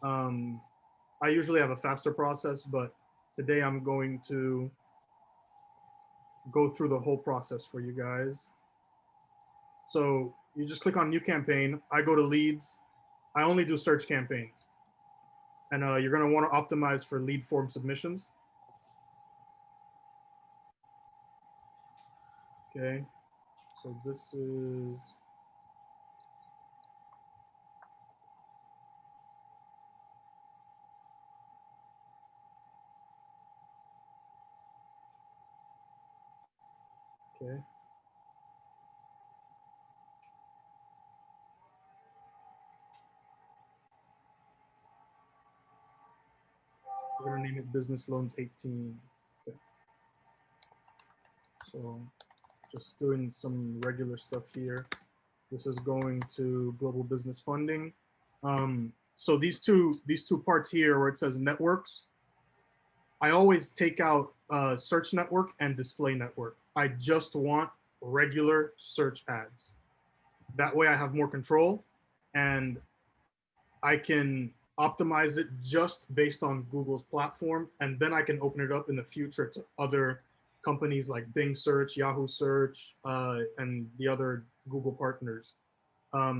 Um, I usually have a faster process, but today I'm going to go through the whole process for you guys. So you just click on new campaign. I go to leads. I only do search campaigns. And you're going to want to optimize for lead form submissions. Okay. So this is, okay. We're going to name it Business Loans 18. Okay. So just doing some regular stuff here. This is going to global business funding. So these two parts here where it says networks, I always take out search network and display network. I just want regular search ads. That way I have more control and I can optimize it just based on Google's platform. And then I can open it up in the future to other companies like Bing Search, Yahoo Search, and the other Google partners.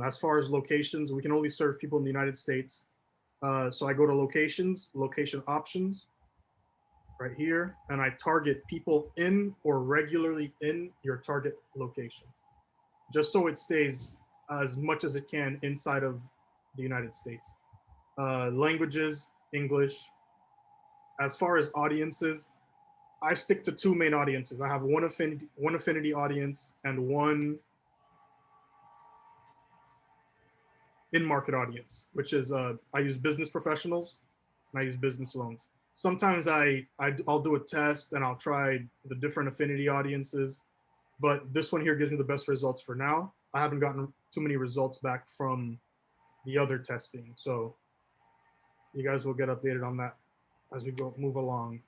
As far as locations, we can only serve people in the United States. So I go to locations, location options, right here, and I target people in or regularly in your target location, just so it stays as much as it can inside of the United States. Languages, English. As far as audiences, I stick to two main audiences. I have one affinity audience and one in-market audience, which is I use business professionals and I use business loans. Sometimes I'll do a test and I'll try the different affinity audiences, but this one here gives me the best results for now. I haven't gotten too many results back from the other testing, so you guys will get updated on that as we move along.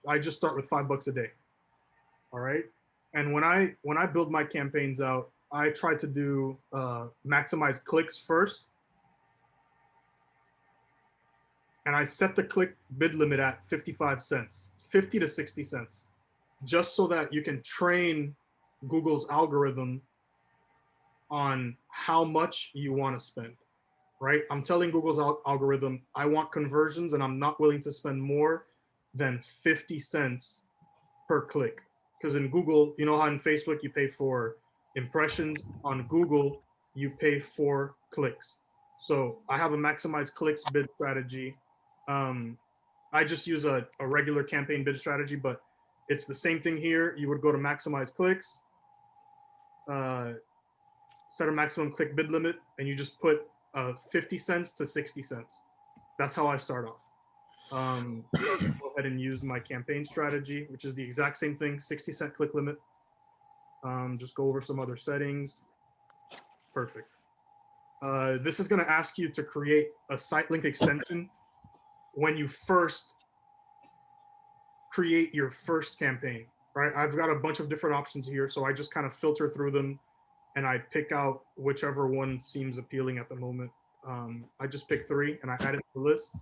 I just start with $5 a day. All right. And when I build my campaigns out, I try to do maximize clicks first. And I set the click bid limit at 55 cents, 50 to 60 cents, just so that you can train Google's algorithm on how much you want to spend, right? I'm telling Google's algorithm, I want conversions and I'm not willing to spend more than 50 cents per click. Because in Google, you know how in Facebook you pay for impressions, on Google, you pay for clicks. So I have a maximize clicks bid strategy. I just use a regular campaign bid strategy, but it's the same thing here. You would go to maximize clicks, set a maximum click bid limit, and you just put 50 cents to 60 cents. That's how I start off. Go ahead and use my campaign strategy, which is the exact same thing, 60-cent click limit. Just go over some other settings. Perfect. This is going to ask you to create a site link extension when you first create your first campaign, right? I've got a bunch of different options here, so I just kind of filter through them and I pick out whichever one seems appealing at the moment. I just pick 3 and I add it to the list.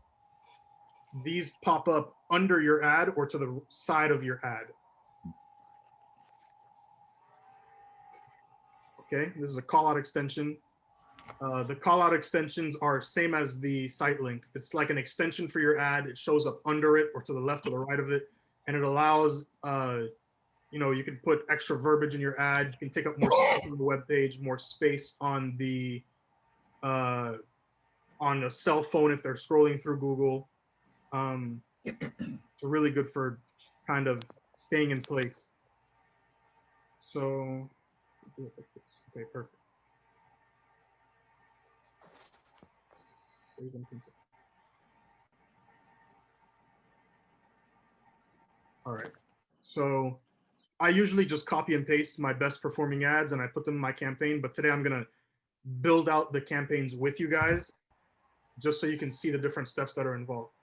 These pop up under your ad or to the side of your ad. Okay, this is a call out extension. The call out extensions are same as the site link. It's like an extension for your ad. It shows up under it or to the left or the right of it. And it allows, you can put extra verbiage in your ad. You can take up more space on the web page, more space on a cell phone if they're scrolling through Google. It's really good for kind of staying in place. So, do it like this. Okay, perfect. Save and continue. All right. So I usually just copy and paste my best performing ads and I put them in my campaign. But today I'm going to build out the campaigns with you guys just so you can see the different steps that are involved.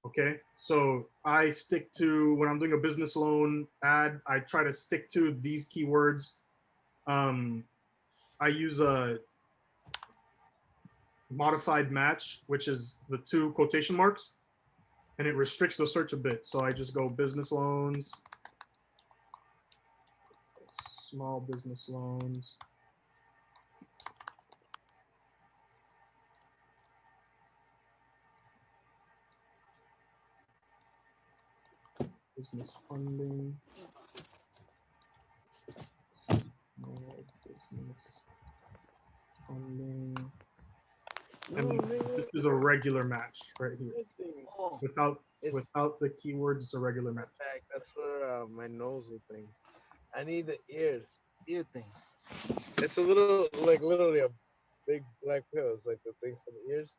Okay. So I stick to, when I'm doing a business loan ad, I try to stick to these keywords. I use modified match, which is the two quotation marks, and it restricts the search a bit. So I just go business loans, small business loans. Business funding. Small business funding. And this is a regular match right here. Without the keywords, it's a regular match. That's for my nose and things. I need the ear things. It's a little, like literally a big black pill. It's like the thing for the ears.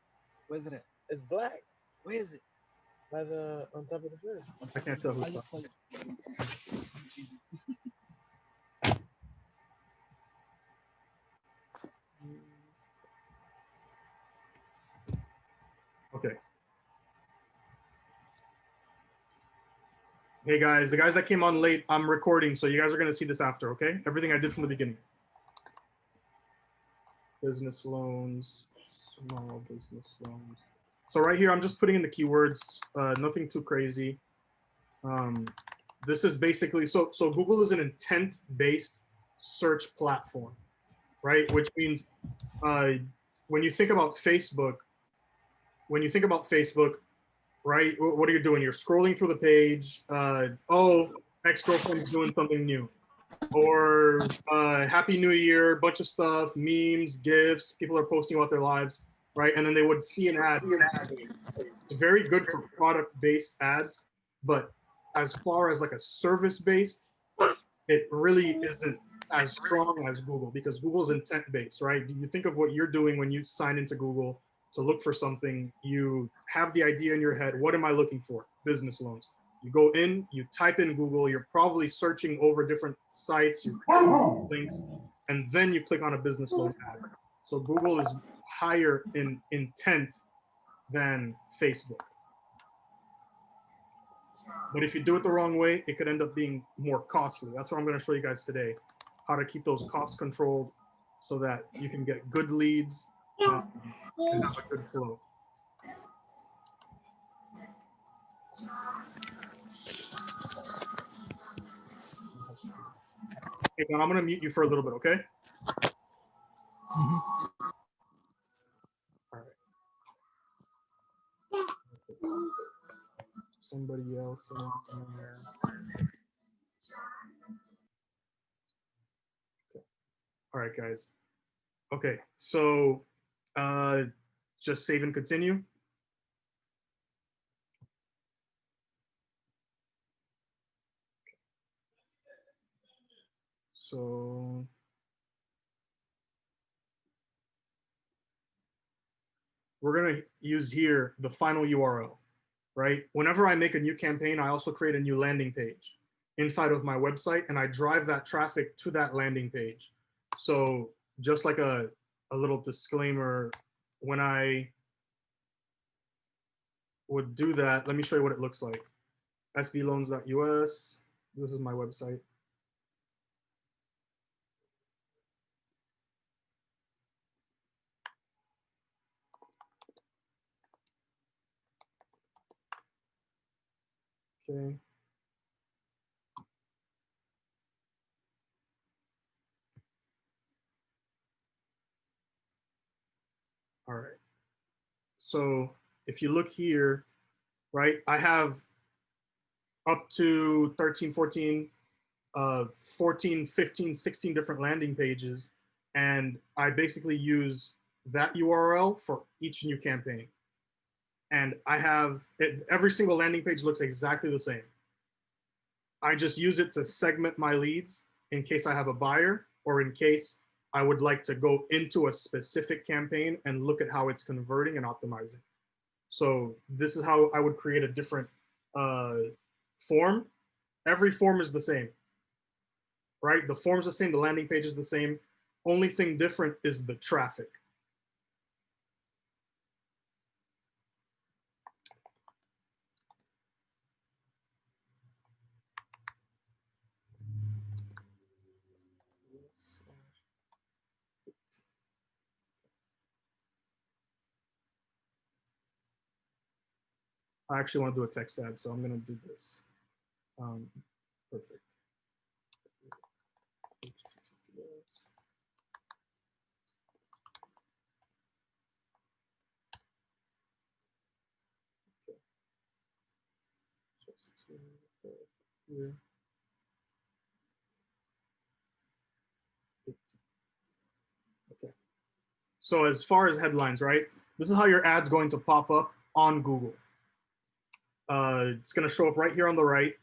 Where's it at? It's black. Where is it? By the on top of the fridge. I can't tell who's talking. Okay. Hey guys, the guys that came on late, I'm recording, so you guys are gonna see this after, okay? Everything I did from the beginning. Business loans, small business loans. So right here, I'm just putting in the keywords, nothing too crazy. This is basically, so Google is an intent-based search platform, right? Which means when you think about Facebook, right, what are you doing? You're scrolling through the page. Oh, ex-girlfriend's doing something new. Or Happy New Year, bunch of stuff, memes, GIFs, people are posting about their lives, right? And then they would see an ad. It's very good for product-based ads, but as far as like a service-based, it really isn't as strong as Google, because Google's intent-based, right? You think of what you're doing when you sign into Google to look for something. You have the idea in your head, what am I looking for? Business loans. You go in, you type in Google, you're probably searching over different sites, links, and then you click on a business loan ad. So Google is higher in intent than Facebook. But if you do it the wrong way, it could end up being more costly. That's what I'm going to show you guys today, how to keep those costs controlled so that you can get good leads and have a good flow. Okay, Don, I'm going to mute you for a little bit, okay? Mm-hmm. All right. Somebody else in there. Okay. All right, guys. Okay, so just save and continue. So we're going to use here the final URL, right? Whenever I make a new campaign, I also create a new landing page inside of my website, and I drive that traffic to that landing page. So just like a little disclaimer, when I would do that, let me show you what it looks like. sbloans.us, this is my website. Okay. All right. So if you look here, right, I have up to 13, 14, 14, 15, 16 different landing pages. And I basically use that URL for each new campaign. And I have it, every single landing page looks exactly the same. I just use it to segment my leads in case I have a buyer, or in case I would like to go into a specific campaign and look at how it's converting and optimizing. So this is how I would create a different form. Every form is the same, right? The form's the same, the landing page is the same. Only thing different is the traffic. I actually want to do a text ad, so I'm going to do this. Perfect. Here. Okay. So as far as headlines, right? This is how your ad's going to pop up on Google. It's going to show up right here on the right.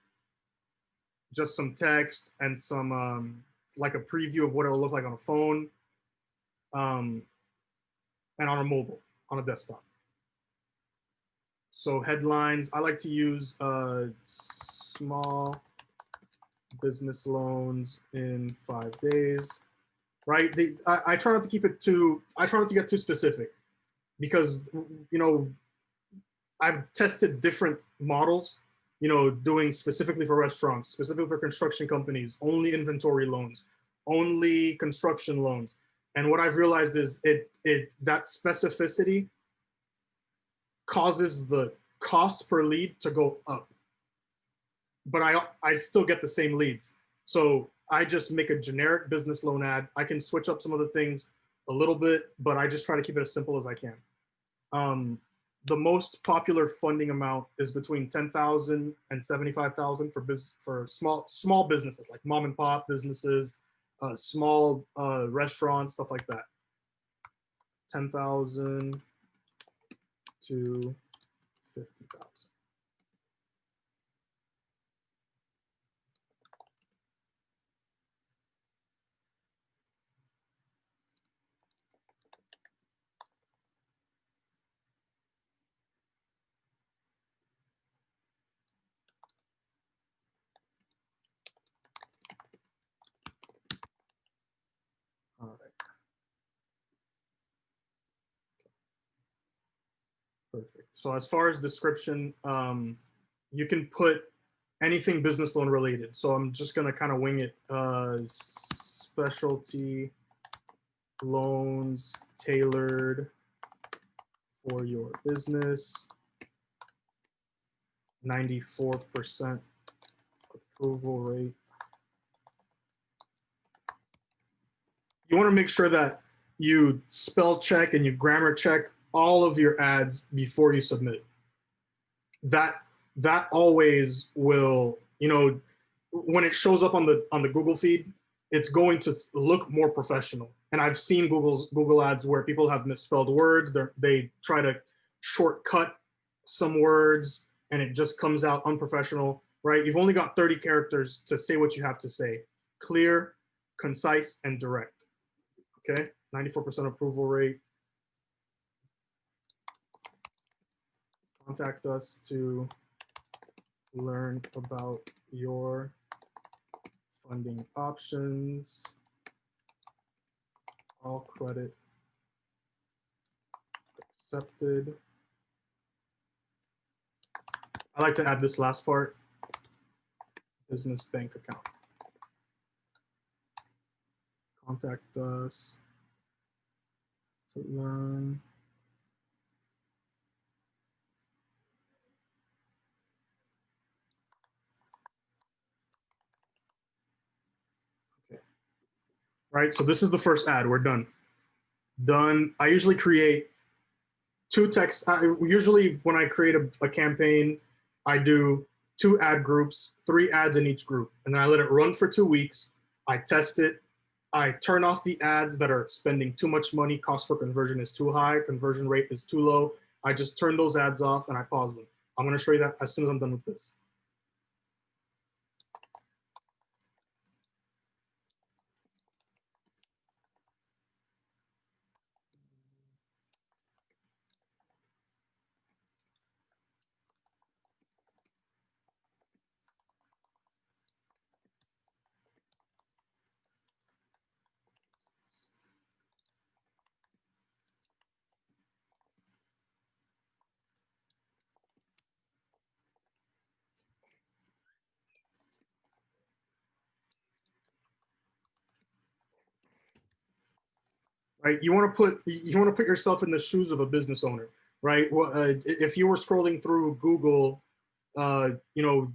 Just some text and some like a preview of what it will look like on a phone and on a mobile, on a desktop. So headlines, I like to use small business loans in 5 days, right? I try not to keep it too, I try not to get too specific because, you know, I've tested different models, you know, doing specifically for restaurants, specifically for construction companies, only inventory loans, only construction loans. And what I've realized is that specificity causes the cost per lead to go up. But I still get the same leads. So I just make a generic business loan ad. I can switch up some of the things a little bit, but I just try to keep it as simple as I can. The most popular funding amount is between 10,000 and 75,000 for small businesses like mom and pop businesses, small restaurants, stuff like that. 10,000 to 50,000. All right. Perfect. So as far as description, you can put anything business loan related. So I'm just gonna kind of wing it. Specialty loans tailored for your business. 94% approval rate. You want to make sure that you spell check and you grammar check all of your ads before you submit. That always will, you know, when it shows up on the Google feed, it's going to look more professional. And I've seen Google ads where people have misspelled words. They try to shortcut some words and it just comes out unprofessional, right? You've only got 30 characters to say what you have to say. Clear, concise, and direct. Okay, 94% approval rate. Contact us to learn about your funding options. All credit accepted. I like to add this last part, business bank account. Contact us to learn. Okay. Right, so this is the first ad, we're done. Done. I usually create 2 texts. Usually when I create a campaign, I do 2 ad groups, 3 ads in each group, and then I let it run for 2 weeks. I test it. I turn off the ads that are spending too much money. Cost per conversion is too high. Conversion rate is too low. I just turn those ads off and I pause them. I'm going to show you that as soon as I'm done with this. Right? You want to put yourself in the shoes of a business owner. right? Well, if you were scrolling through Google, you know,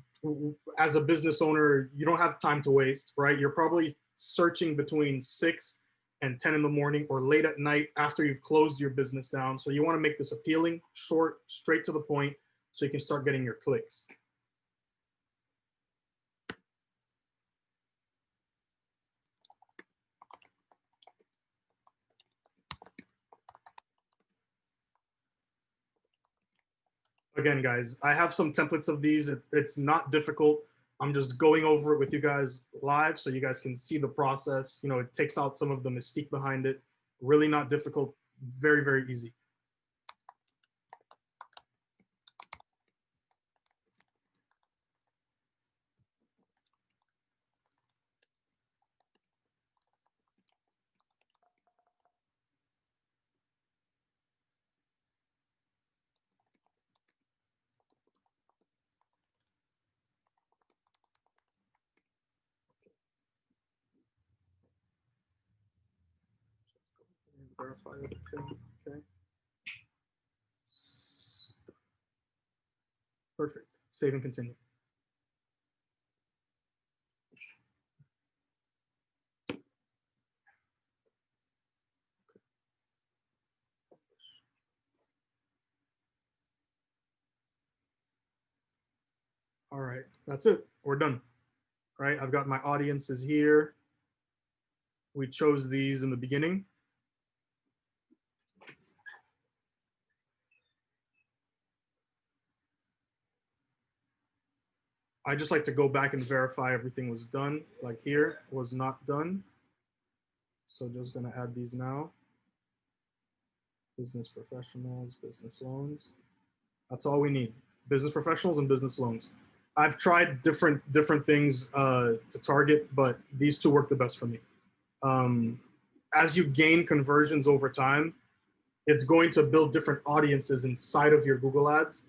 as a business owner, you don't have time to waste, right? You're probably searching between 6 and 10 in the morning or late at night after you've closed your business down. So you want to make this appealing, short, straight to the point, so you can start getting your clicks. Again, guys, I have some templates of these. It's not difficult. I'm just going over it with you guys live so you guys can see the process. You know, it takes out some of the mystique behind it. Really not difficult. Very, very easy. Verify everything. Okay. Perfect. Save and continue. All right, that's it. We're done. All right, I've got my audiences here. We chose these in the beginning. I just like to go back and verify everything was done. Like here, was not done. So just gonna add these now. Business professionals, business loans. That's all we need. Business professionals and business loans. I've tried different things to target, but these two work the best for me. As you gain conversions over time, it's going to build different audiences inside of your Google ads.